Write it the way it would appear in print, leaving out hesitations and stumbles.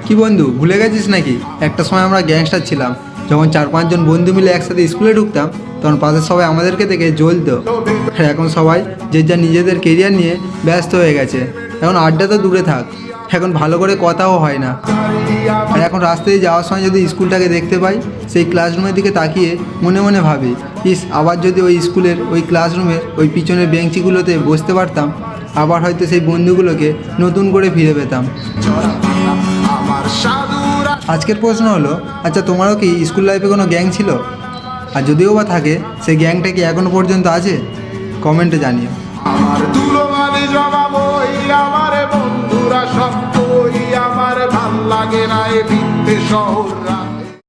কি বন্ধু, ভুলে গেছিস নাকি একটা সময় আমরা গ্যাংস্টার ছিলাম? যখন 4-5 জন বন্ধু মিলে একসাথে স্কুলে ঢুকতাম তখন পাশের সবাই আমাদেরকে দেখে জ্বলতো। আর এখন সবাই যে যা নিজেদের কেরিয়ার নিয়ে ব্যস্ত হয়ে গেছে। এখন আড্ডা তো দূরে থাক, এখন ভালো করে কথাও হয় না। আর এখন রাস্তায় যাওয়ার সময় যদি স্কুলটাকে দেখতে পাই, সেই ক্লাসরুমের দিকে তাকিয়ে মনে মনে ভাবি, ইস আবার যদি ওই স্কুলের ওই ক্লাসরুমের ওই পিছনের বেঞ্চিগুলোতে বসতে পারতাম, আবার হয়তো সেই বন্ধুগুলোকে নতুন করে ফিরে পেতাম। আজকের প্রশ্ন হলো, আচ্ছা তোমারও কি স্কুল লাইফে কোনো গ্যাং ছিল? আর যদিও বা থাকে, সেই গ্যাংটা কি এখনো পর্যন্ত আছে? কমেন্টে জানিও। আমার দুলোবালি জমাবই আমার বন্ধুরা সব কই, আমার ভাল লাগে না এ ভিত্তে শহর।